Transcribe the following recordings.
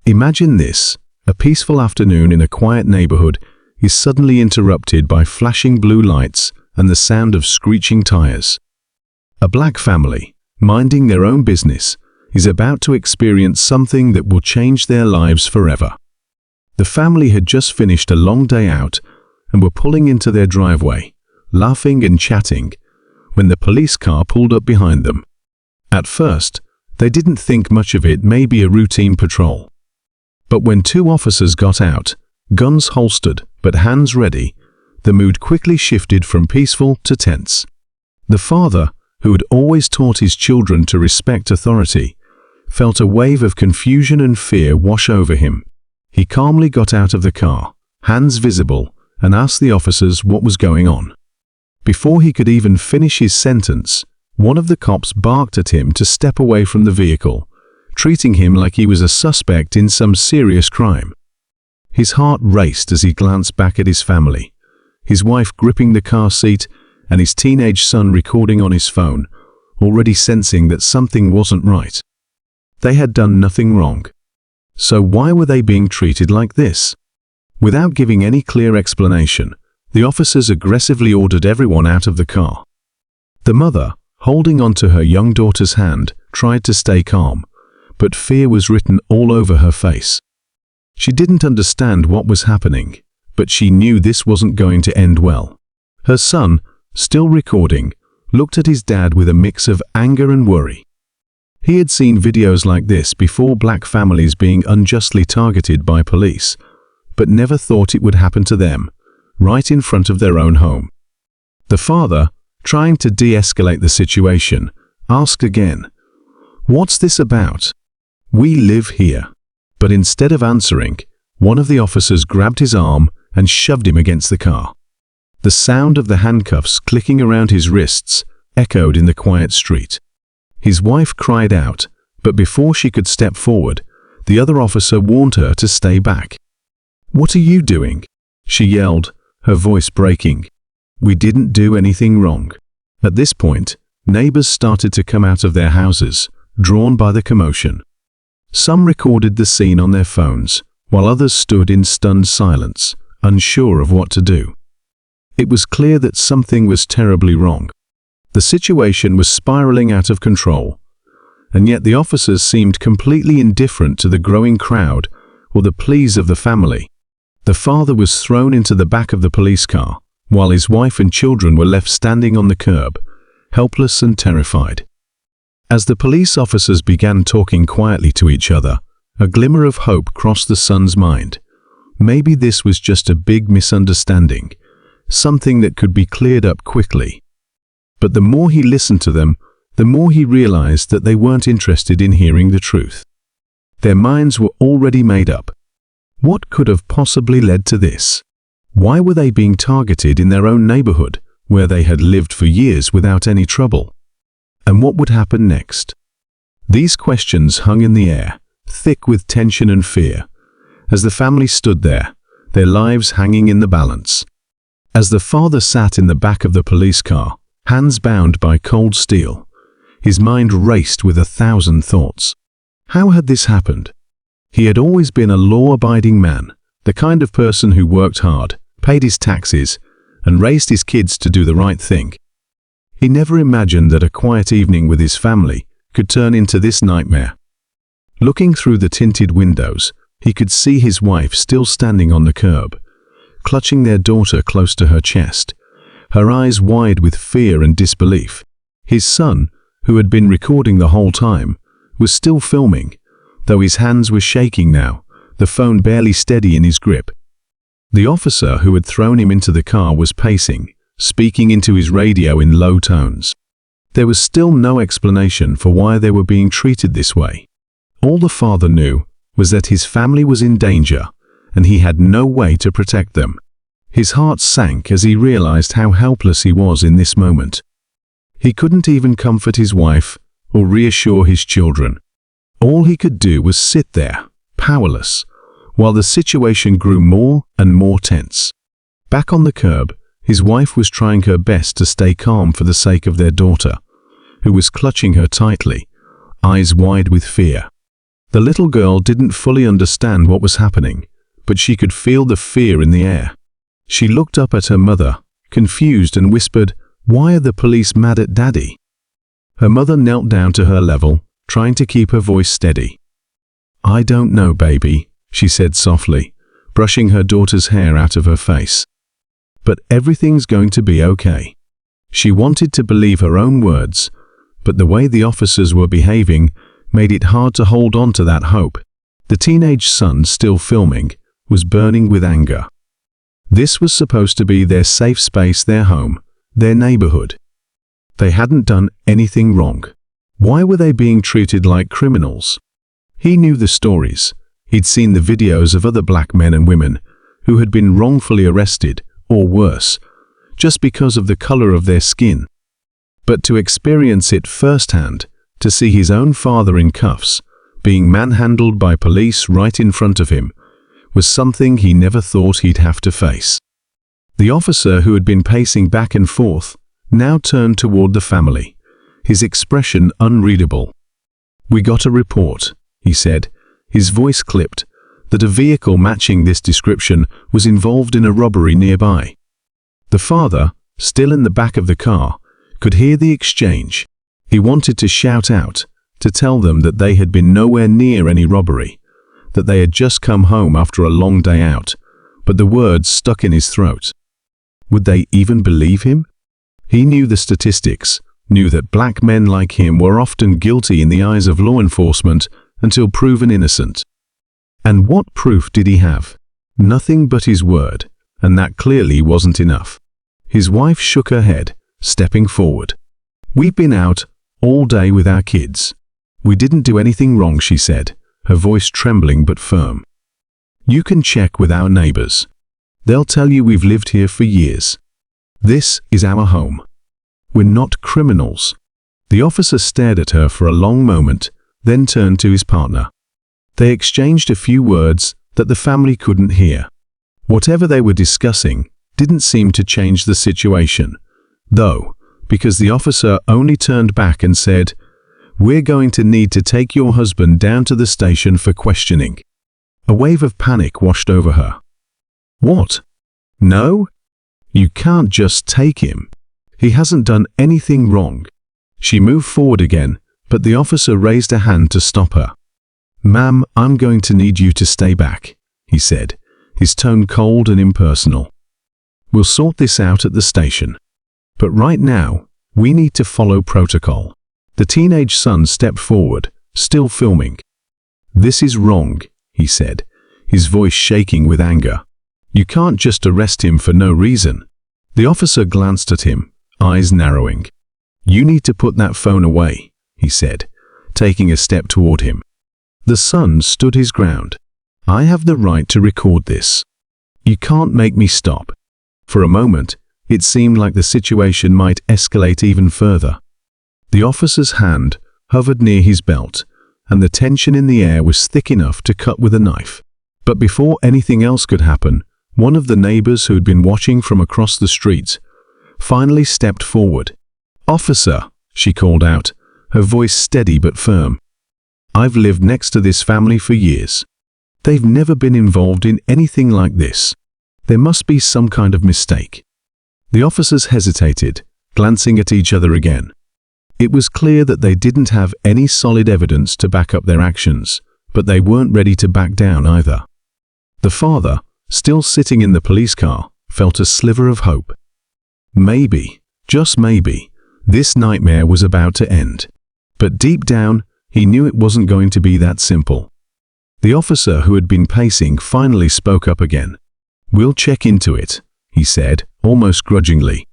Imagine this: a peaceful afternoon in a quiet neighborhood is suddenly interrupted by flashing blue lights and the sound of screeching tires. A black family, minding their own business, is about to experience something that will change their lives forever. The family had just finished a long day out and were pulling into their driveway, laughing and chatting, when the police car pulled up behind them. At first, they didn't think much of it, maybe a routine patrol. But when two officers got out, guns holstered but hands ready, the mood quickly shifted from peaceful to tense. The father, who had always taught his children to respect authority, felt a wave of confusion and fear wash over him. He calmly got out of the car, hands visible, and asked the officers what was going on. Before he could even finish his sentence, one of the cops barked at him to step away from the vehicle, treating him like he was a suspect in some serious crime. His heart raced as he glanced back at his family, his wife gripping the car seat and his teenage son recording on his phone, already sensing that something wasn't right. They had done nothing wrong. So why were they being treated like this? Without giving any clear explanation, the officers aggressively ordered everyone out of the car. The mother, holding onto her young daughter's hand, tried to stay calm, but fear was written all over her face. She didn't understand what was happening, but she knew this wasn't going to end well. Her son, still recording, looked at his dad with a mix of anger and worry. He had seen videos like this before, black families being unjustly targeted by police, but never thought it would happen to them, right in front of their own home. The father, trying to de-escalate the situation, asked again, "What's this about? We live here." But instead of answering, one of the officers grabbed his arm and shoved him against the car. The sound of the handcuffs clicking around his wrists echoed in the quiet street. His wife cried out, but before she could step forward, the other officer warned her to stay back. "What are you doing?" she yelled, her voice breaking. "We didn't do anything wrong." At this point, neighbors started to come out of their houses, drawn by the commotion. Some recorded the scene on their phones, while others stood in stunned silence, unsure of what to do. It was clear that something was terribly wrong. The situation was spiraling out of control, and yet the officers seemed completely indifferent to the growing crowd or the pleas of the family. The father was thrown into the back of the police car, while his wife and children were left standing on the curb, helpless and terrified. As the police officers began talking quietly to each other, a glimmer of hope crossed the son's mind. Maybe this was just a big misunderstanding, something that could be cleared up quickly. But the more he listened to them, the more he realized that they weren't interested in hearing the truth. Their minds were already made up. What could have possibly led to this? Why were they being targeted in their own neighborhood, where they had lived for years without any trouble? And what would happen next? These questions hung in the air, thick with tension and fear, as the family stood there, their lives hanging in the balance. As the father sat in the back of the police car, hands bound by cold steel, his mind raced with 1,000 thoughts. How had this happened? He had always been a law-abiding man, the kind of person who worked hard, paid his taxes, and raised his kids to do the right thing. He never imagined that a quiet evening with his family could turn into this nightmare. Looking through the tinted windows, he could see his wife still standing on the curb, clutching their daughter close to her chest, her eyes wide with fear and disbelief. His son, who had been recording the whole time, was still filming, though his hands were shaking now, the phone barely steady in his grip. The officer who had thrown him into the car was pacing, speaking into his radio in low tones. There was still no explanation for why they were being treated this way. All the father knew was that his family was in danger, and he had no way to protect them. His heart sank as he realized how helpless he was in this moment. He couldn't even comfort his wife or reassure his children. All he could do was sit there, powerless, while the situation grew more and more tense. Back on the curb, his wife was trying her best to stay calm for the sake of their daughter, who was clutching her tightly, eyes wide with fear. The little girl didn't fully understand what was happening, but she could feel the fear in the air. She looked up at her mother, confused, and whispered, "Why are the police mad at Daddy?" Her mother knelt down to her level, trying to keep her voice steady. "I don't know, baby," she said softly, brushing her daughter's hair out of her face. "But everything's going to be okay." She wanted to believe her own words, but the way the officers were behaving made it hard to hold on to that hope. The teenage son, still filming, was burning with anger. This was supposed to be their safe space, their home, their neighborhood. They hadn't done anything wrong. Why were they being treated like criminals? He knew the stories. He'd seen the videos of other black men and women who had been wrongfully arrested, or worse, just because of the color of their skin. But to experience it firsthand, to see his own father in cuffs, being manhandled by police right in front of him, was something he never thought he'd have to face. The officer, who had been pacing back and forth, now turned toward the family, his expression unreadable. "We got a report," he said, his voice clipped, that a vehicle matching this description was involved in a robbery nearby. The father, still in the back of the car, could hear the exchange. He wanted to shout out, to tell them that they had been nowhere near any robbery, that they had just come home after a long day out, but the words stuck in his throat. Would they even believe him? He knew the statistics, knew that black men like him were often guilty in the eyes of law enforcement until proven innocent. And what proof did he have? Nothing but his word, and that clearly wasn't enough. His wife shook her head, stepping forward. "We've been out all day with our kids. We didn't do anything wrong," she said, her voice trembling but firm. "You can check with our neighbors. They'll tell you we've lived here for years. This is our home. We're not criminals." The officer stared at her for a long moment, then turned to his partner. They exchanged a few words that the family couldn't hear. Whatever they were discussing didn't seem to change the situation, though, because the officer only turned back and said, "We're going to need to take your husband down to the station for questioning." A wave of panic washed over her. "What? No? You can't just take him. He hasn't done anything wrong." She moved forward again, but the officer raised a hand to stop her. "Ma'am, I'm going to need you to stay back," he said, his tone cold and impersonal. "We'll sort this out at the station. But right now, we need to follow protocol." The teenage son stepped forward, still filming. "This is wrong," he said, his voice shaking with anger. "You can't just arrest him for no reason." The officer glanced at him, eyes narrowing. "You need to put that phone away," he said, taking a step toward him. The son stood his ground. "I have the right to record this. You can't make me stop." For a moment, it seemed like the situation might escalate even further. The officer's hand hovered near his belt, and the tension in the air was thick enough to cut with a knife. But before anything else could happen, one of the neighbors who had been watching from across the street finally stepped forward. "Officer," she called out, her voice steady but firm. "I've lived next to this family for years. They've never been involved in anything like this. There must be some kind of mistake." The officers hesitated, glancing at each other again. It was clear that they didn't have any solid evidence to back up their actions, but they weren't ready to back down either. The father, still sitting in the police car, felt a sliver of hope. Maybe, just maybe, this nightmare was about to end. But deep down, he knew it wasn't going to be that simple. The officer who had been pacing finally spoke up again. "We'll check into it," he said, almost grudgingly.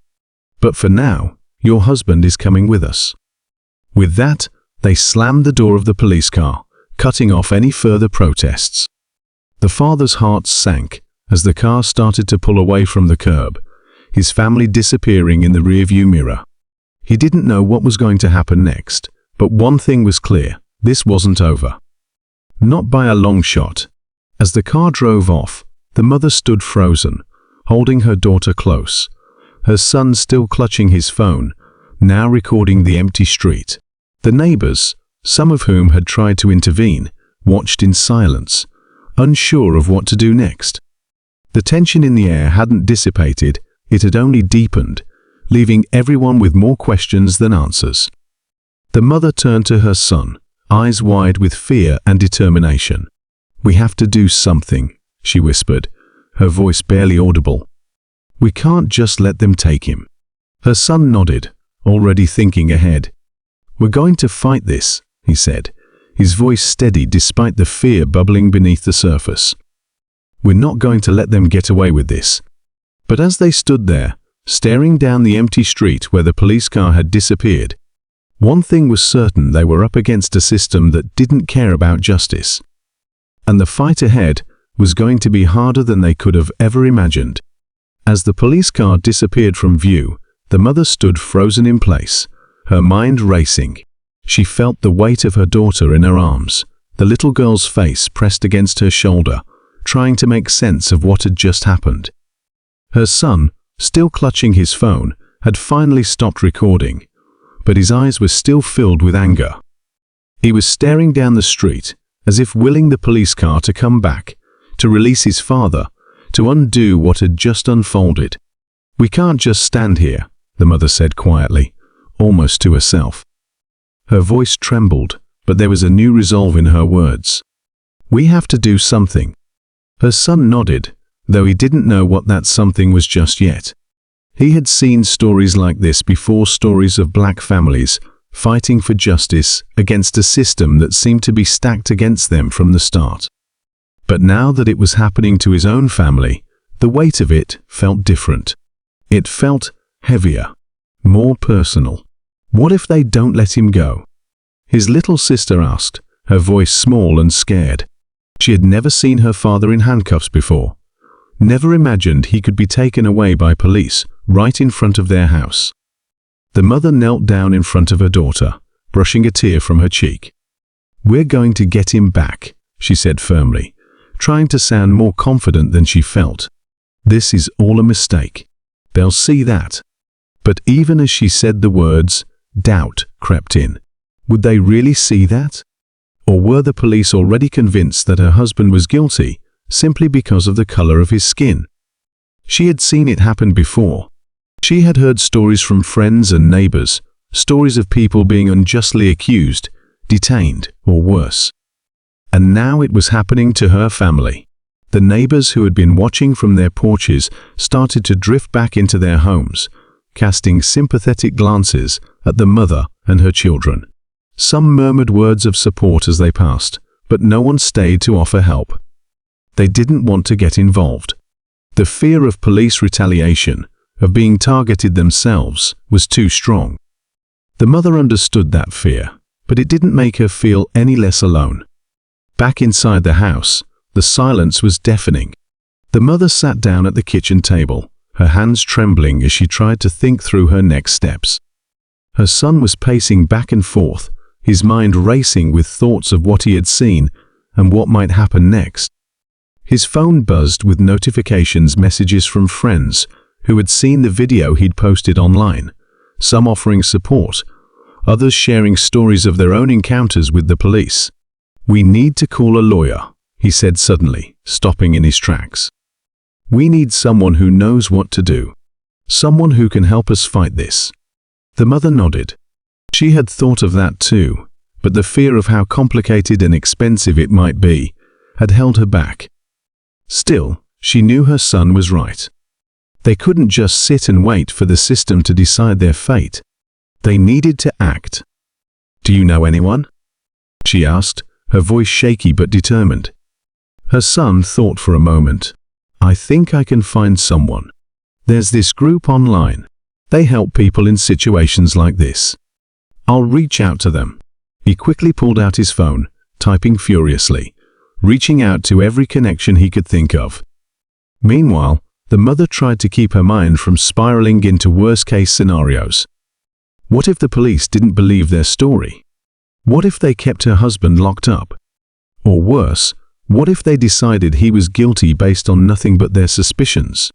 "But for now, your husband is coming with us." With that, they slammed the door of the police car, cutting off any further protests. The father's heart sank as the car started to pull away from the curb, his family disappearing in the rearview mirror. He didn't know what was going to happen next, but one thing was clear: this wasn't over. Not by a long shot. As the car drove off, the mother stood frozen, holding her daughter close, her son still clutching his phone, now recording the empty street. The neighbors, some of whom had tried to intervene, watched in silence, unsure of what to do next. The tension in the air hadn't dissipated, it had only deepened, leaving everyone with more questions than answers. The mother turned to her son, eyes wide with fear and determination. "We have to do something," she whispered, her voice barely audible. "We can't just let them take him." Her son nodded, already thinking ahead. "We're going to fight this," he said, his voice steady despite the fear bubbling beneath the surface. "We're not going to let them get away with this." But as they stood there, staring down the empty street where the police car had disappeared, one thing was certain: they were up against a system that didn't care about justice. And the fight ahead was going to be harder than they could have ever imagined. As the police car disappeared from view, the mother stood frozen in place, her mind racing. She felt the weight of her daughter in her arms, the little girl's face pressed against her shoulder, trying to make sense of what had just happened. Her son, still clutching his phone, had finally stopped recording, but his eyes were still filled with anger. He was staring down the street, as if willing the police car to come back, to release his father, to undo what had just unfolded. "We can't just stand here," the mother said quietly, almost to herself. Her voice trembled, but there was a new resolve in her words. "We have to do something." Her son nodded, though he didn't know what that something was just yet. He had seen stories like this before, stories of black families fighting for justice against a system that seemed to be stacked against them from the start. But now that it was happening to his own family, the weight of it felt different. It felt heavier, more personal. What if they don't let him go? His little sister asked, her voice small and scared. She had never seen her father in handcuffs before, never imagined he could be taken away by police right in front of their house. The mother knelt down in front of her daughter, brushing a tear from her cheek. "We're going to get him back," she said firmly, trying to sound more confident than she felt. "This is all a mistake. They'll see that." But even as she said the words, doubt crept in. Would they really see that? Or were the police already convinced that her husband was guilty simply because of the color of his skin? She had seen it happen before. She had heard stories from friends and neighbors, stories of people being unjustly accused, detained, or worse. And now it was happening to her family. The neighbors who had been watching from their porches started to drift back into their homes, casting sympathetic glances at the mother and her children. Some murmured words of support as they passed, but no one stayed to offer help. They didn't want to get involved. The fear of police retaliation, of being targeted themselves, was too strong. The mother understood that fear, but it didn't make her feel any less alone. Back inside the house, the silence was deafening. The mother sat down at the kitchen table, her hands trembling as she tried to think through her next steps. Her son was pacing back and forth, his mind racing with thoughts of what he had seen and what might happen next. His phone buzzed with notifications, messages from friends who had seen the video he'd posted online, some offering support, others sharing stories of their own encounters with the police. "We need to call a lawyer," he said suddenly, stopping in his tracks. "We need someone who knows what to do, someone who can help us fight this." The mother nodded. She had thought of that too, but the fear of how complicated and expensive it might be had held her back. Still, she knew her son was right. They couldn't just sit and wait for the system to decide their fate. They needed to act. "Do you know anyone?" she asked, her voice shaky but determined. Her son thought for a moment. "I think I can find someone. There's this group online. They help people in situations like this. I'll reach out to them." He quickly pulled out his phone, typing furiously, reaching out to every connection he could think of. Meanwhile, the mother tried to keep her mind from spiraling into worst-case scenarios. What if the police didn't believe their story? What if they kept her husband locked up? Or worse, what if they decided he was guilty based on nothing but their suspicions?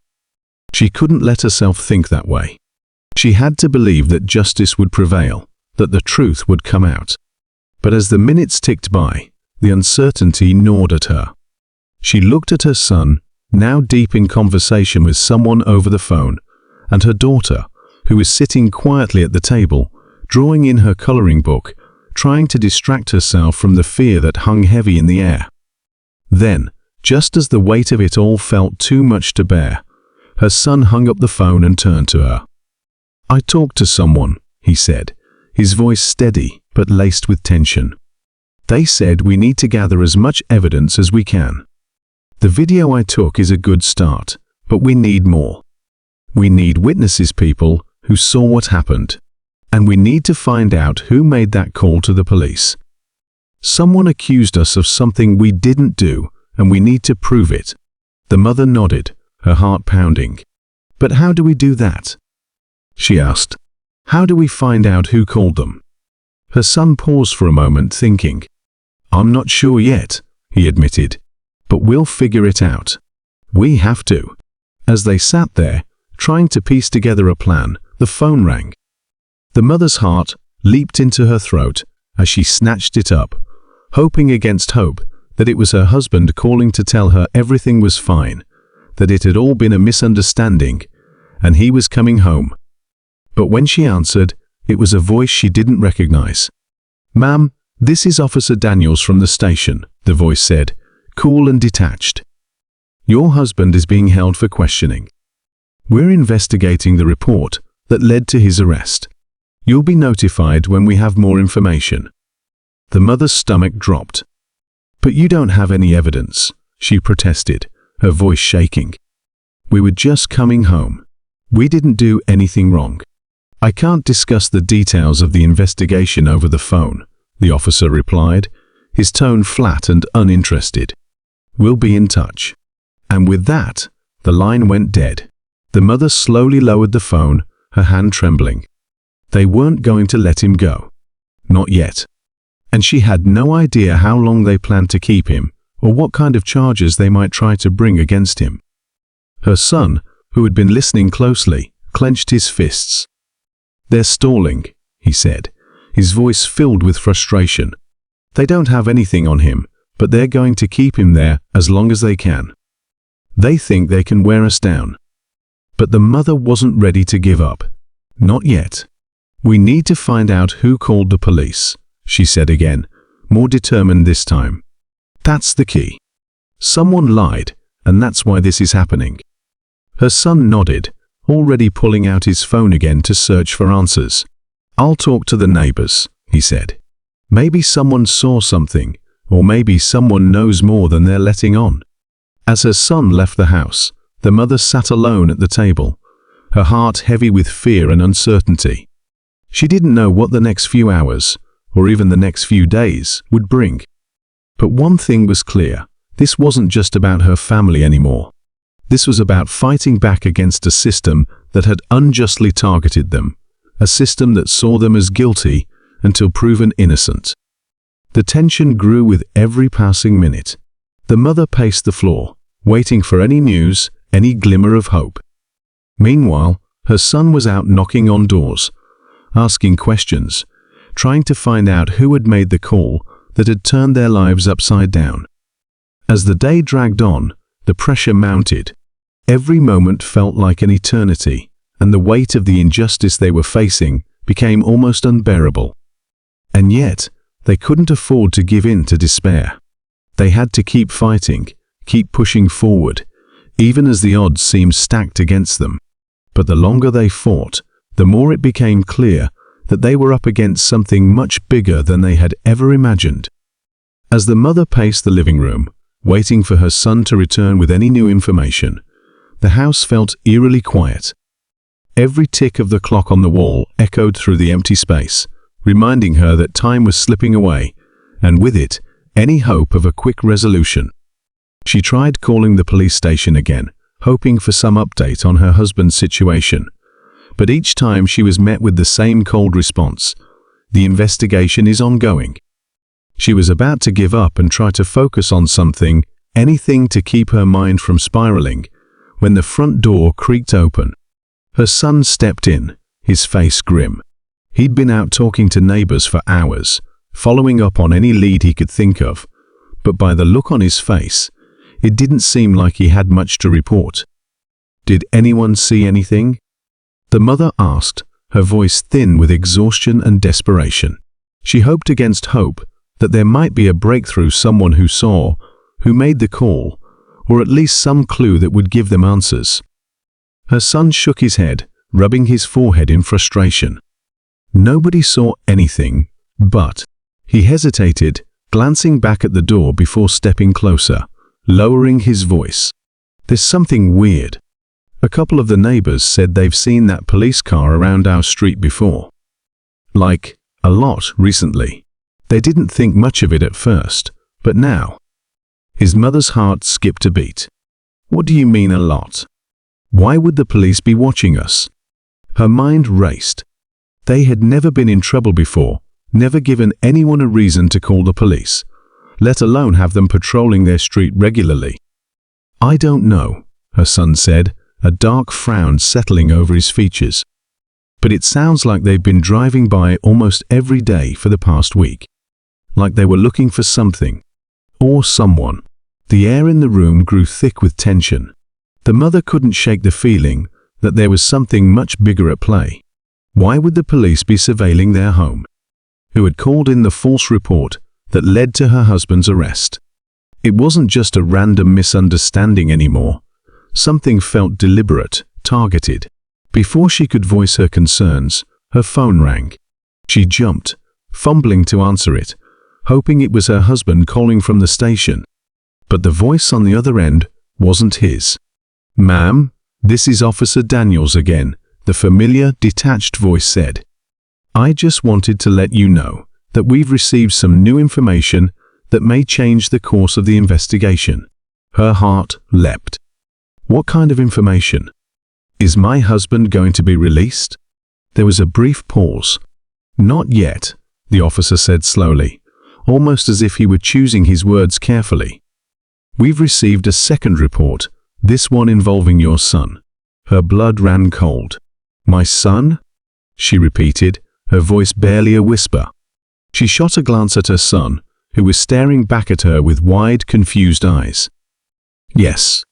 She couldn't let herself think that way. She had to believe that justice would prevail, that the truth would come out. But as the minutes ticked by, The uncertainty gnawed at her. She looked at her son, now deep in conversation with someone over the phone, and her daughter, who was sitting quietly at the table, drawing in her coloring book, trying to distract herself from the fear that hung heavy in the air. Then, just as the weight of it all felt too much to bear, her son hung up the phone and turned to her. "I talked to someone," he said, his voice steady but laced with tension. "They said we need to gather as much evidence as we can. The video I took is a good start, but we need more. We need witnesses, people who saw what happened, and we need to find out who made that call to the police. Someone accused us of something we didn't do, and we need to prove it." The mother nodded, her heart pounding. "But how do we do that?" she asked. "How do we find out who called them?" Her son paused for a moment, thinking. "I'm not sure yet," he admitted, "but we'll figure it out. We have to." As they sat there, trying to piece together a plan, the phone rang. The mother's heart leaped into her throat as she snatched it up, hoping against hope that it was her husband calling to tell her everything was fine, that it had all been a misunderstanding, and he was coming home. But when she answered, it was a voice she didn't recognize. "Ma'am, this is Officer Daniels from the station," the voice said, cool and detached. "Your husband is being held for questioning. We're investigating the report that led to his arrest. You'll be notified when we have more information." The mother's stomach dropped. "But you don't have any evidence," she protested, her voice shaking. "We were just coming home. We didn't do anything wrong." "I can't discuss the details of the investigation over the phone," the officer replied, his tone flat and uninterested. "We'll be in touch." And with that, the line went dead. The mother slowly lowered the phone, her hand trembling. They weren't going to let him go. Not yet. And she had no idea how long they planned to keep him, or what kind of charges they might try to bring against him. Her son, who had been listening closely, clenched his fists. "They're stalling," he said, his voice filled with frustration. "They don't have anything on him, but they're going to keep him there as long as they can. They think they can wear us down." But the mother wasn't ready to give up. Not yet. "We need to find out who called the police," she said again, more determined this time. "That's the key. Someone lied, and that's why this is happening." Her son nodded, already pulling out his phone again to search for answers. "I'll talk to the neighbors," he said. "Maybe someone saw something, or maybe someone knows more than they're letting on." As her son left the house, the mother sat alone at the table, her heart heavy with fear and uncertainty. She didn't know what the next few hours, or even the next few days, would bring. But one thing was clear: this wasn't just about her family anymore. This was about fighting back against a system that had unjustly targeted them, a system that saw them as guilty until proven innocent. The tension grew with every passing minute. The mother paced the floor, waiting for any news, any glimmer of hope. Meanwhile, her son was out knocking on doors, asking questions, trying to find out who had made the call that had turned their lives upside down. As the day dragged on, the pressure mounted. Every moment felt like an eternity, and the weight of the injustice they were facing became almost unbearable. And yet, they couldn't afford to give in to despair. They had to keep fighting, keep pushing forward, even as the odds seemed stacked against them. But the longer they fought, the more it became clear that they were up against something much bigger than they had ever imagined. As the mother paced the living room, waiting for her son to return with any new information, the house felt eerily quiet. Every tick of the clock on the wall echoed through the empty space, reminding her that time was slipping away, and with it, any hope of a quick resolution. She tried calling the police station again, hoping for some update on her husband's situation. But each time she was met with the same cold response: "The investigation is ongoing." She was about to give up and try to focus on something, anything to keep her mind from spiraling, when the front door creaked open. Her son stepped in, his face grim. He'd been out talking to neighbors for hours, following up on any lead he could think of, but by the look on his face, it didn't seem like he had much to report. "Did anyone see anything?" the mother asked, her voice thin with exhaustion and desperation. She hoped against hope that there might be a breakthrough, someone who saw, who made the call, or at least some clue that would give them answers. Her son shook his head, rubbing his forehead in frustration. Nobody saw anything, but he hesitated, glancing back at the door before stepping closer, lowering his voice. "There's something weird. A couple of the neighbors said they've seen that police car around our street before. Like, a lot recently. They didn't think much of it at first, but now." His mother's heart skipped a beat. "What do you mean a lot? Why would the police be watching us?" Her mind raced. They had never been in trouble before, never given anyone a reason to call the police, let alone have them patrolling their street regularly. "I don't know," her son said, a dark frown settling over his features. "But it sounds like they've been driving by almost every day for the past week. Like they were looking for something. Or someone." The air in the room grew thick with tension. The mother couldn't shake the feeling that there was something much bigger at play. Why would the police be surveilling their home? Who had called in the false report that led to her husband's arrest? It wasn't just a random misunderstanding anymore. Something felt deliberate, targeted. Before she could voice her concerns, her phone rang. She jumped, fumbling to answer it, hoping it was her husband calling from the station. But the voice on the other end wasn't his. "Ma'am, this is Officer Daniels again," the familiar, detached voice said. "I just wanted to let you know that we've received some new information that may change the course of the investigation." Her heart leapt. What kind of information? Is my husband going to be released? There was a brief pause. "Not yet," the officer said slowly, almost as if he were choosing his words carefully. "We've received a second report, this one involving your son." Her blood ran cold. "My son?" she repeated, her voice barely a whisper. She shot a glance at her son, who was staring back at her with wide, confused eyes. "Yes.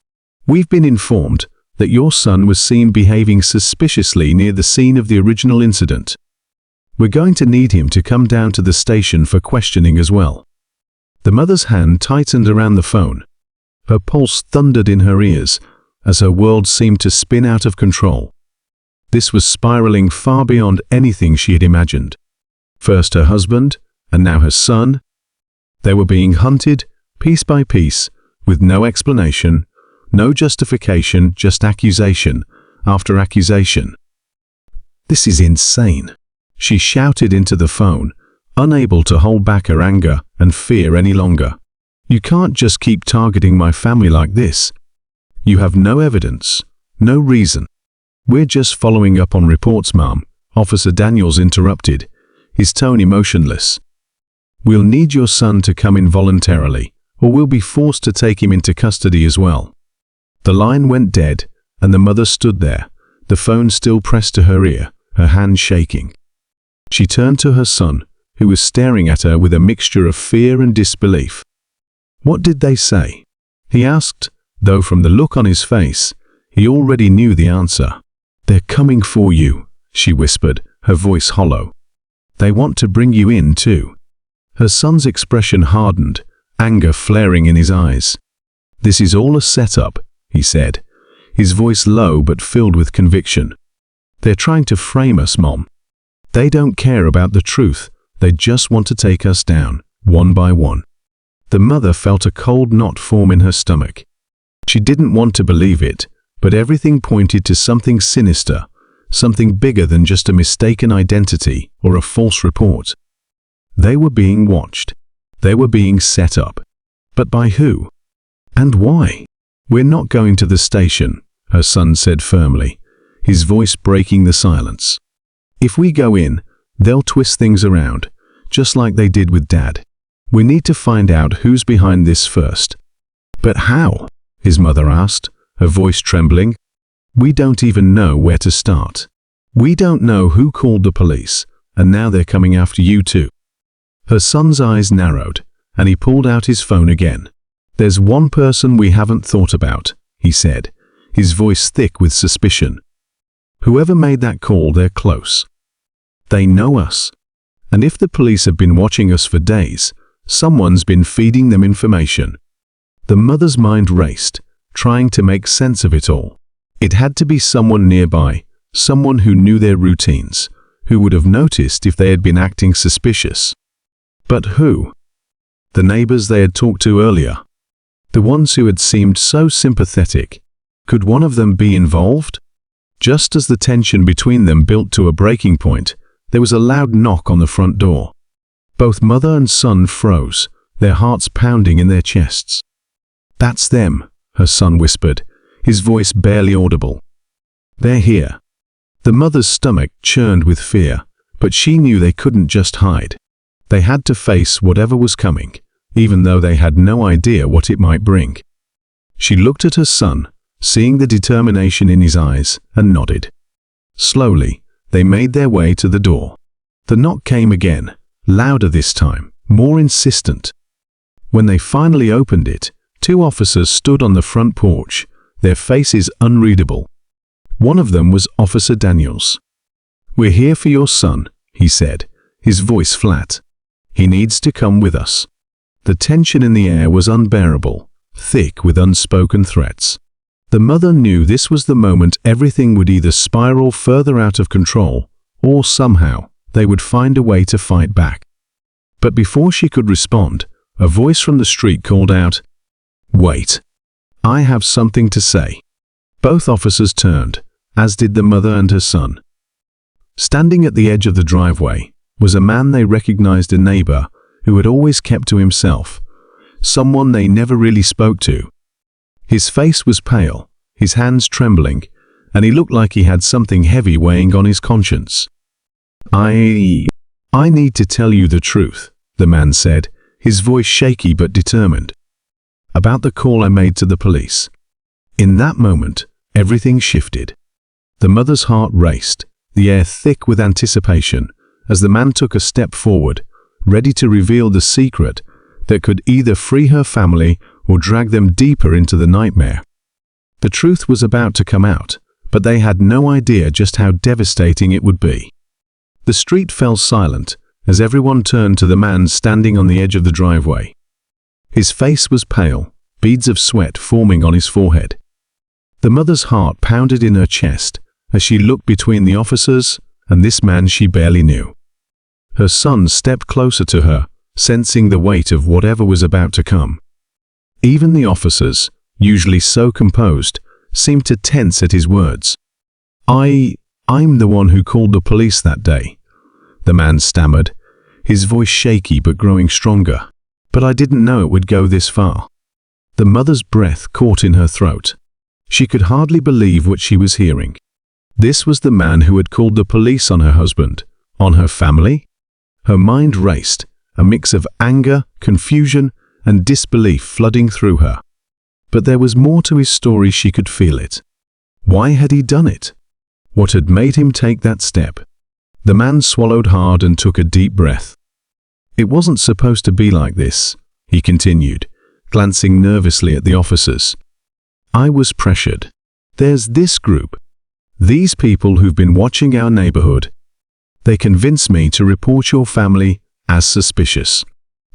We've been informed that your son was seen behaving suspiciously near the scene of the original incident. We're going to need him to come down to the station for questioning as well." The mother's hand tightened around the phone. Her pulse thundered in her ears as her world seemed to spin out of control. This was spiraling far beyond anything she had imagined. First her husband, and now her son. They were being hunted, piece by piece, with no explanation, no justification, just accusation after accusation. "This is insane," she shouted into the phone, unable to hold back her anger and fear any longer. "You can't just keep targeting my family like this. You have no evidence, no reason." "We're just following up on reports, Mom," Officer Daniels interrupted, his tone emotionless. "We'll need your son to come in voluntarily, or we'll be forced to take him into custody as well." The line went dead, and the mother stood there, the phone still pressed to her ear, her hand shaking. She turned to her son, who was staring at her with a mixture of fear and disbelief. "What did they say?" he asked, though from the look on his face, he already knew the answer. "They're coming for you," she whispered, her voice hollow. "They want to bring you in too." Her son's expression hardened, anger flaring in his eyes. "This is all a setup," he said, his voice low but filled with conviction. "They're trying to frame us, Mom. They don't care about the truth, they just want to take us down, one by one." The mother felt a cold knot form in her stomach. She didn't want to believe it, but everything pointed to something sinister, something bigger than just a mistaken identity or a false report. They were being watched. They were being set up. But by who? And why? "We're not going to the station," her son said firmly, his voice breaking the silence. "If we go in, they'll twist things around, just like they did with Dad. We need to find out who's behind this first." "But how?" his mother asked, her voice trembling. "We don't even know where to start. We don't know who called the police, and now they're coming after you too." Her son's eyes narrowed, and he pulled out his phone again. "There's one person we haven't thought about," he said, his voice thick with suspicion. "Whoever made that call, they're close. They know us. And if the police have been watching us for days, someone's been feeding them information." The mother's mind raced, trying to make sense of it all. It had to be someone nearby, someone who knew their routines, who would have noticed if they had been acting suspicious. But who? The neighbors they had talked to earlier. The ones who had seemed so sympathetic. Could one of them be involved? Just as the tension between them built to a breaking point, there was a loud knock on the front door. Both mother and son froze, their hearts pounding in their chests. "That's them," her son whispered, his voice barely audible. "They're here." The mother's stomach churned with fear, but she knew they couldn't just hide. They had to face whatever was coming, even though they had no idea what it might bring. She looked at her son, seeing the determination in his eyes, and nodded. Slowly, they made their way to the door. The knock came again, louder this time, more insistent. When they finally opened it, 2 officers stood on the front porch, their faces unreadable. One of them was Officer Daniels. "We're here for your son," he said, his voice flat. "He needs to come with us." The tension in the air was unbearable, thick with unspoken threats. The mother knew this was the moment everything would either spiral further out of control, or somehow they would find a way to fight back. But before she could respond, a voice from the street called out, "Wait. I have something to say." Both officers turned, as did the mother and her son. Standing at the edge of the driveway was a man they recognized, a neighbor who had always kept to himself, someone they never really spoke to. His face was pale, his hands trembling, and he looked like he had something heavy weighing on his conscience. I need to tell you the truth," the man said, his voice shaky but determined. "About the call I made to the police." In that moment, everything shifted. The mother's heart raced, the air thick with anticipation, as the man took a step forward, ready to reveal the secret that could either free her family or drag them deeper into the nightmare. The truth was about to come out, but they had no idea just how devastating it would be. The street fell silent as everyone turned to the man standing on the edge of the driveway. His face was pale, beads of sweat forming on his forehead. The mother's heart pounded in her chest as she looked between the officers and this man she barely knew. Her son stepped closer to her, sensing the weight of whatever was about to come. Even the officers, usually so composed, seemed to tense at his words. I'm the one who called the police that day," the man stammered, his voice shaky but growing stronger. "But I didn't know it would go this far." The mother's breath caught in her throat. She could hardly believe what she was hearing. This was the man who had called the police on her husband, on her family? Her mind raced, a mix of anger, confusion, and disbelief flooding through her. But there was more to his story, she could feel it. Why had he done it? What had made him take that step? The man swallowed hard and took a deep breath. "It wasn't supposed to be like this," he continued, glancing nervously at the officers. "I was pressured. There's this group. These people who've been watching our neighborhood. They convinced me to report your family as suspicious.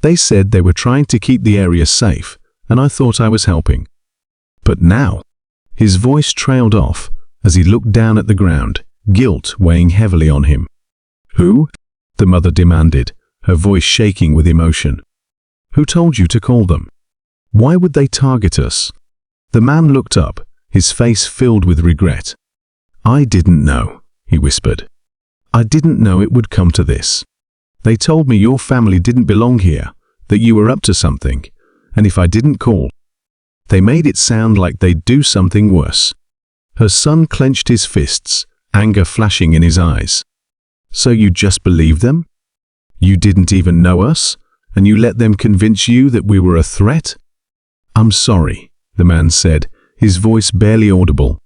They said they were trying to keep the area safe, and I thought I was helping. But now," his voice trailed off as he looked down at the ground, guilt weighing heavily on him. "Who?" the mother demanded, her voice shaking with emotion. "Who told you to call them? Why would they target us?" The man looked up, his face filled with regret. "I didn't know," he whispered. "I didn't know it would come to this. They told me your family didn't belong here, that you were up to something, and if I didn't call, they made it sound like they'd do something worse." Her son clenched his fists, anger flashing in his eyes. "So you just believed them? You didn't even know us, and you let them convince you that we were a threat?" "I'm sorry," the man said, his voice barely audible.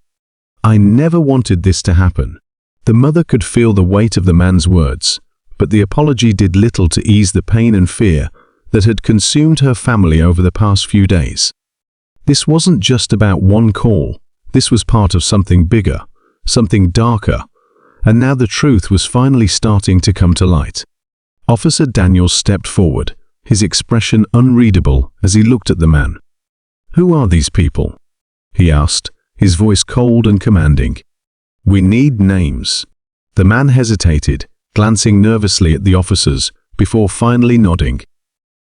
"I never wanted this to happen." The mother could feel the weight of the man's words, but the apology did little to ease the pain and fear that had consumed her family over the past few days. This wasn't just about one call. This was part of something bigger, something darker, and now the truth was finally starting to come to light. Officer Daniels stepped forward, his expression unreadable as he looked at the man. "Who are these people?" he asked, his voice cold and commanding. "We need names." The man hesitated, glancing nervously at the officers, before finally nodding.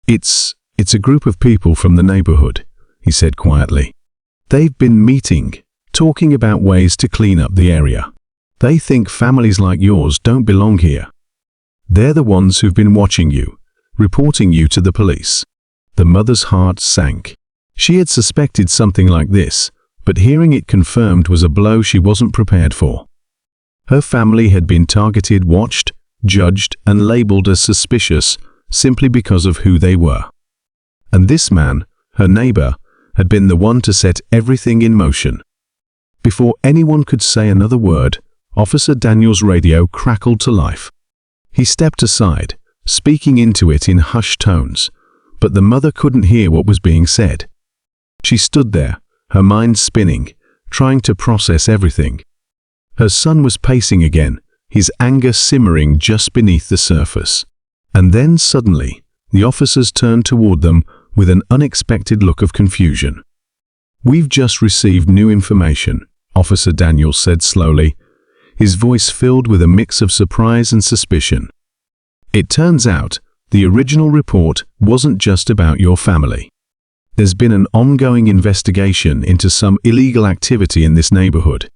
It's a group of people from the neighborhood," he said quietly. "They've been meeting, talking about ways to clean up the area. They think families like yours don't belong here. They're the ones who've been watching you, reporting you to the police." The mother's heart sank. She had suspected something like this, but hearing it confirmed was a blow she wasn't prepared for. Her family had been targeted, watched, judged, and labeled as suspicious simply because of who they were. And this man, her neighbor, had been the one to set everything in motion. Before anyone could say another word, Officer Daniels' radio crackled to life. He stepped aside, speaking into it in hushed tones, but the mother couldn't hear what was being said. She stood there, her mind spinning, trying to process everything. Her son was pacing again, his anger simmering just beneath the surface. And then suddenly, the officers turned toward them with an unexpected look of confusion. "We've just received new information," Officer Daniels said slowly, his voice filled with a mix of surprise and suspicion. "It turns out, the original report wasn't just about your family. There's been an ongoing investigation into some illegal activity in this neighborhood.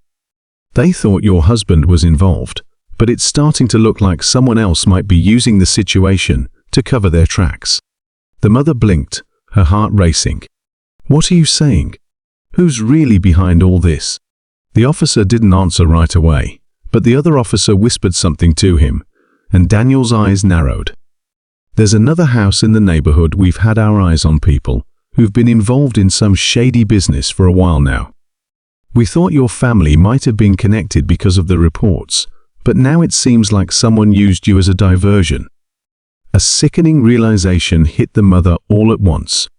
They thought your husband was involved, but it's starting to look like someone else might be using the situation to cover their tracks." The mother blinked, her heart racing. "What are you saying? Who's really behind all this?" The officer didn't answer right away, but the other officer whispered something to him, and Daniel's eyes narrowed. "There's another house in the neighborhood we've had our eyes on, people who've been involved in some shady business for a while now. We thought your family might have been connected because of the reports, but now it seems like someone used you as a diversion." A sickening realization hit the mother all at once.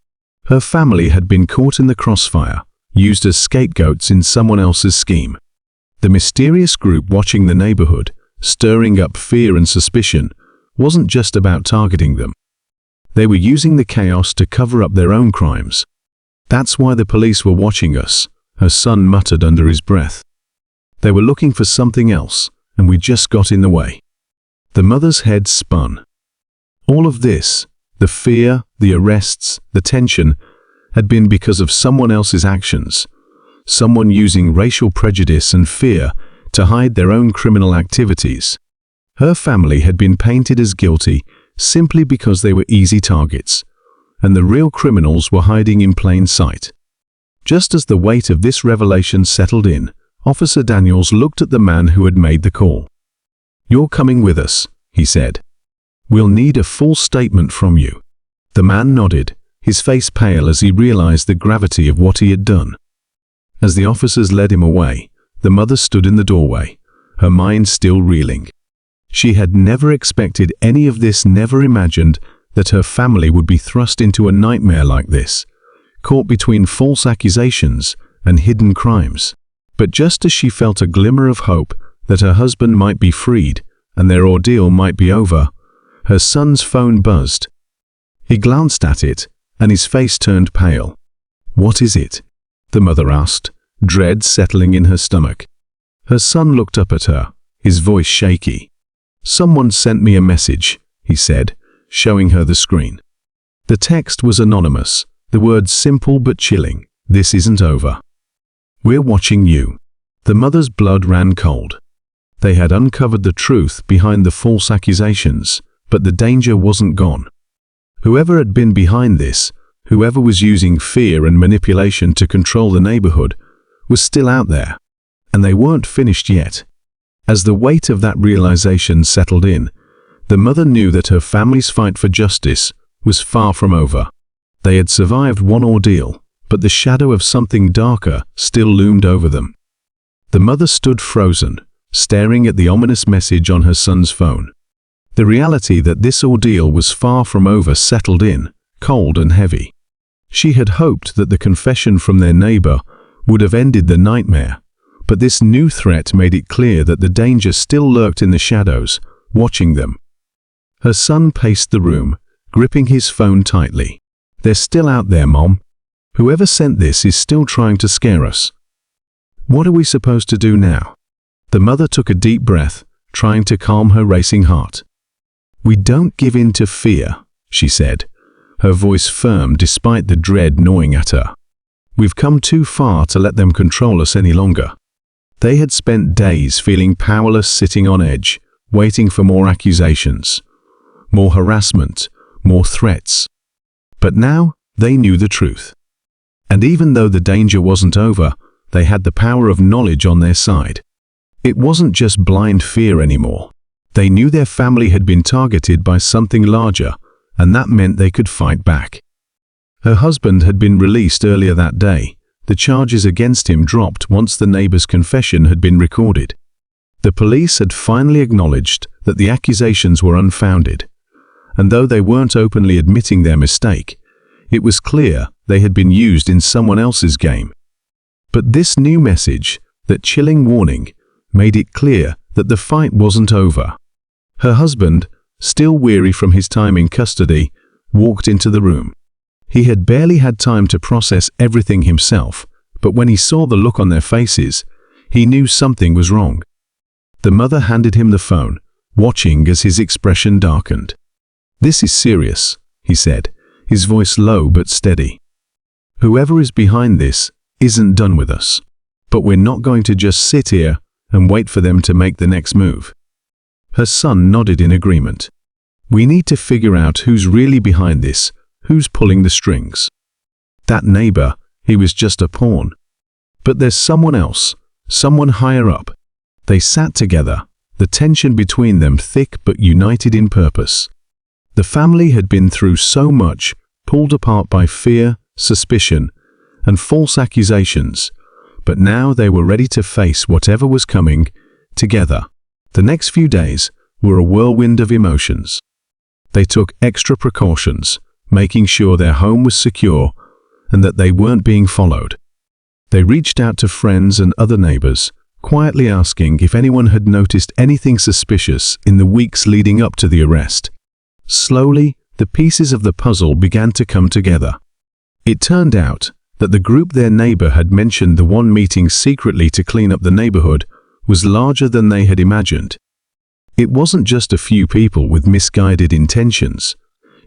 Her family had been caught in the crossfire, used as scapegoats in someone else's scheme. The mysterious group watching the neighborhood, stirring up fear and suspicion, wasn't just about targeting them. They were using the chaos to cover up their own crimes. "That's why the police were watching us," her son muttered under his breath. "They were looking for something else, and we just got in the way." The mother's head spun. All of this, the fear, the arrests, the tension, had been because of someone else's actions, someone using racial prejudice and fear to hide their own criminal activities. Her family had been painted as guilty simply because they were easy targets, and the real criminals were hiding in plain sight. Just as the weight of this revelation settled in, Officer Daniels looked at the man who had made the call. "You're coming with us," he said. "We'll need a full statement from you." The man nodded, his face pale as he realized the gravity of what he had done. As the officers led him away, the mother stood in the doorway, her mind still reeling. She had never expected any of this, never imagined that her family would be thrust into a nightmare like this, caught between false accusations and hidden crimes. But just as she felt a glimmer of hope that her husband might be freed and their ordeal might be over, her son's phone buzzed. He glanced at it, and his face turned pale. "What is it?" the mother asked, dread settling in her stomach. Her son looked up at her, his voice shaky. "Someone sent me a message," he said, showing her the screen. The text was anonymous, the words simple but chilling. "This isn't over. We're watching you." The mother's blood ran cold. They had uncovered the truth behind the false accusations, but the danger wasn't gone. Whoever had been behind this, whoever was using fear and manipulation to control the neighborhood, was still out there, and they weren't finished yet. As the weight of that realization settled in, the mother knew that her family's fight for justice was far from over. They had survived one ordeal, but the shadow of something darker still loomed over them. The mother stood frozen, staring at the ominous message on her son's phone. The reality that this ordeal was far from over settled in, cold and heavy. She had hoped that the confession from their neighbor would have ended the nightmare, but this new threat made it clear that the danger still lurked in the shadows, watching them. Her son paced the room, gripping his phone tightly. "They're still out there, Mom. Whoever sent this is still trying to scare us. What are we supposed to do now?" The mother took a deep breath, trying to calm her racing heart. "We don't give in to fear," she said, her voice firm despite the dread gnawing at her. "We've come too far to let them control us any longer." They had spent days feeling powerless, sitting on edge, waiting for more accusations, more harassment, more threats. But now they knew the truth. And even though the danger wasn't over, they had the power of knowledge on their side. It wasn't just blind fear anymore. They knew their family had been targeted by something larger, and that meant they could fight back. Her husband had been released earlier that day. The charges against him dropped once the neighbor's confession had been recorded. The police had finally acknowledged that the accusations were unfounded, and though they weren't openly admitting their mistake, it was clear they had been used in someone else's game. But this new message, that chilling warning, made it clear that the fight wasn't over. Her husband, still weary from his time in custody, walked into the room. He had barely had time to process everything himself, but when he saw the look on their faces, he knew something was wrong. The mother handed him the phone, watching as his expression darkened. "This is serious," he said, his voice low but steady. "Whoever is behind this isn't done with us. But we're not going to just sit here and wait for them to make the next move." Her son nodded in agreement. "We need to figure out who's really behind this, who's pulling the strings. That neighbor, he was just a pawn. But there's someone else, someone higher up." They sat together, the tension between them thick but united in purpose. The family had been through so much, pulled apart by fear, suspicion, and false accusations, but now they were ready to face whatever was coming, together. The next few days were a whirlwind of emotions. They took extra precautions, making sure their home was secure and that they weren't being followed. They reached out to friends and other neighbors, quietly asking if anyone had noticed anything suspicious in the weeks leading up to the arrest. Slowly, the pieces of the puzzle began to come together. It turned out that the group their neighbor had mentioned, the one meeting secretly to clean up the neighborhood, was larger than they had imagined. It wasn't just a few people with misguided intentions.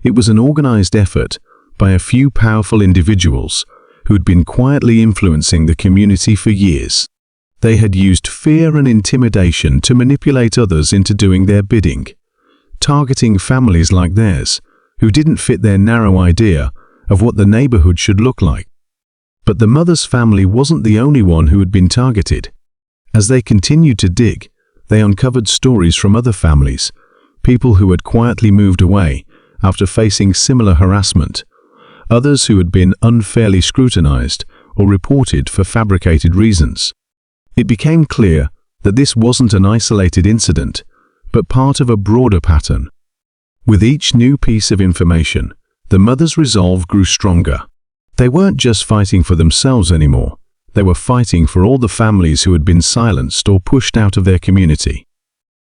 It was an organized effort by a few powerful individuals who'd been quietly influencing the community for years. They had used fear and intimidation to manipulate others into doing their bidding, targeting families like theirs, who didn't fit their narrow idea of what the neighborhood should look like. But the mother's family wasn't the only one who had been targeted. As they continued to dig, they uncovered stories from other families, people who had quietly moved away after facing similar harassment, others who had been unfairly scrutinized or reported for fabricated reasons. It became clear that this wasn't an isolated incident, but part of a broader pattern. With each new piece of information, the mother's resolve grew stronger. They weren't just fighting for themselves anymore. They were fighting for all the families who had been silenced or pushed out of their community.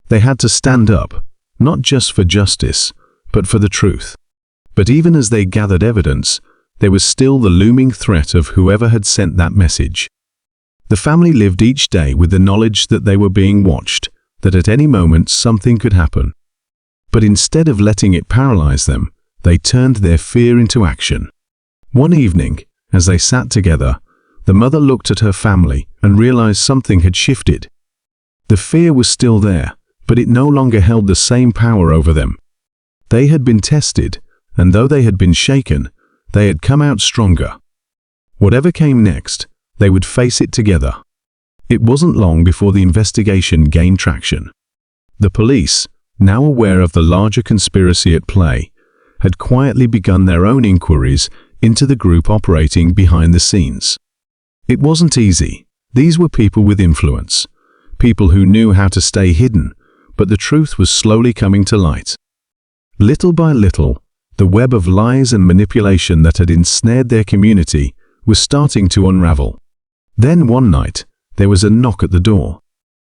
They had to stand up, not just for justice, but for the truth. But even as they gathered evidence, there was still the looming threat of whoever had sent that message. The family lived each day with the knowledge that they were being watched, that at any moment something could happen. But instead of letting it paralyze them, they turned their fear into action. One evening, as they sat together, the mother looked at her family and realized something had shifted. The fear was still there, but it no longer held the same power over them. They had been tested, and though they had been shaken, they had come out stronger. Whatever came next, they would face it together. It wasn't long before the investigation gained traction. The police, now aware of the larger conspiracy at play, had quietly begun their own inquiries into the group operating behind the scenes. It wasn't easy. These were people with influence, people who knew how to stay hidden, but the truth was slowly coming to light. Little by little, the web of lies and manipulation that had ensnared their community was starting to unravel. Then one night, there was a knock at the door.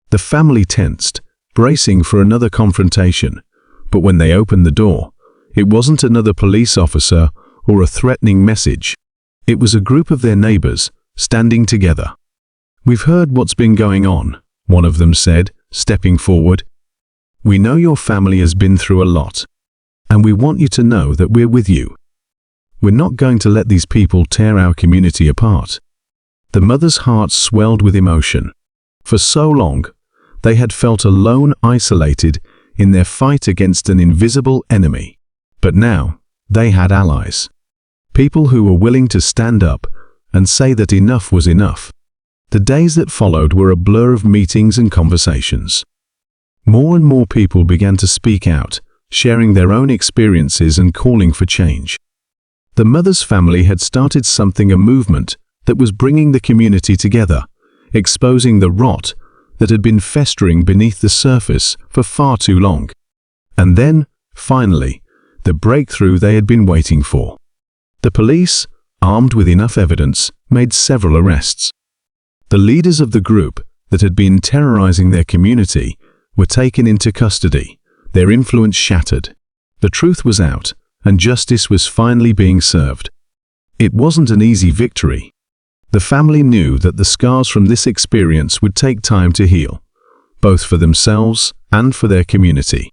The family tensed, bracing for another confrontation, but when they opened the door, it wasn't another police officer or a threatening message. It was a group of their neighbors, standing together. "We've heard what's been going on," one of them said, stepping forward. "We know your family has been through a lot, and we want you to know that we're with you. We're not going to let these people tear our community apart." The mother's heart swelled with emotion. For so long, they had felt alone, isolated in their fight against an invisible enemy. But now, they had allies. People who were willing to stand up and say that enough was enough. The days that followed were a blur of meetings and conversations. More and more people began to speak out, sharing their own experiences and calling for change. The mother's family had started a movement that was bringing the community together, exposing the rot that had been festering beneath the surface for far too long. And then, finally, the breakthrough they had been waiting for. The police, armed with enough evidence, made several arrests. The leaders of the group that had been terrorizing their community were taken into custody, their influence shattered. The truth was out, and justice was finally being served. It wasn't an easy victory. The family knew that the scars from this experience would take time to heal, both for themselves and for their community.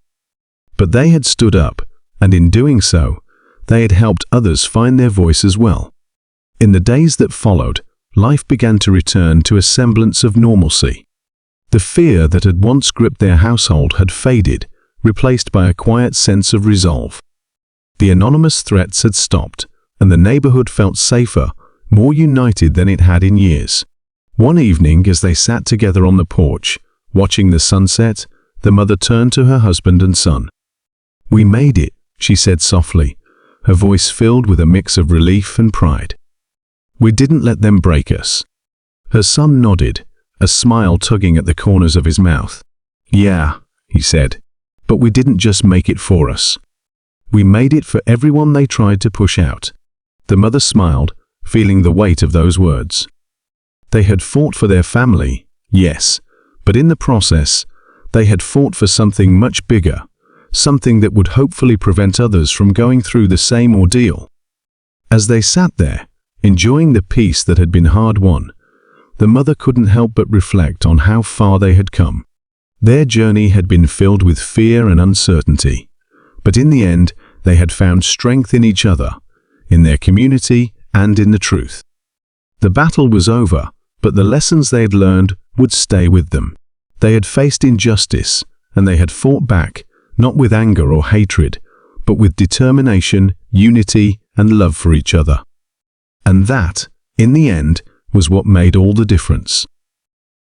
But they had stood up, and in doing so, they had helped others find their voice as well. In the days that followed, life began to return to a semblance of normalcy. The fear that had once gripped their household had faded, replaced by a quiet sense of resolve. The anonymous threats had stopped, and the neighborhood felt safer, more united than it had in years. One evening, as they sat together on the porch, watching the sunset, the mother turned to her husband and son. "We made it," she said softly, her voice filled with a mix of relief and pride. "We didn't let them break us." Her son nodded, a smile tugging at the corners of his mouth. "Yeah," he said, "but we didn't just make it for us. We made it for everyone they tried to push out." The mother smiled, feeling the weight of those words. They had fought for their family, yes, but in the process, they had fought for something much bigger, something that would hopefully prevent others from going through the same ordeal. As they sat there, enjoying the peace that had been hard-won, the mother couldn't help but reflect on how far they had come. Their journey had been filled with fear and uncertainty, but in the end, they had found strength in each other, in their community, and in the truth. The battle was over, but the lessons they had learned would stay with them. They had faced injustice, and they had fought back, not with anger or hatred, but with determination, unity, and love for each other. And that, in the end, was what made all the difference.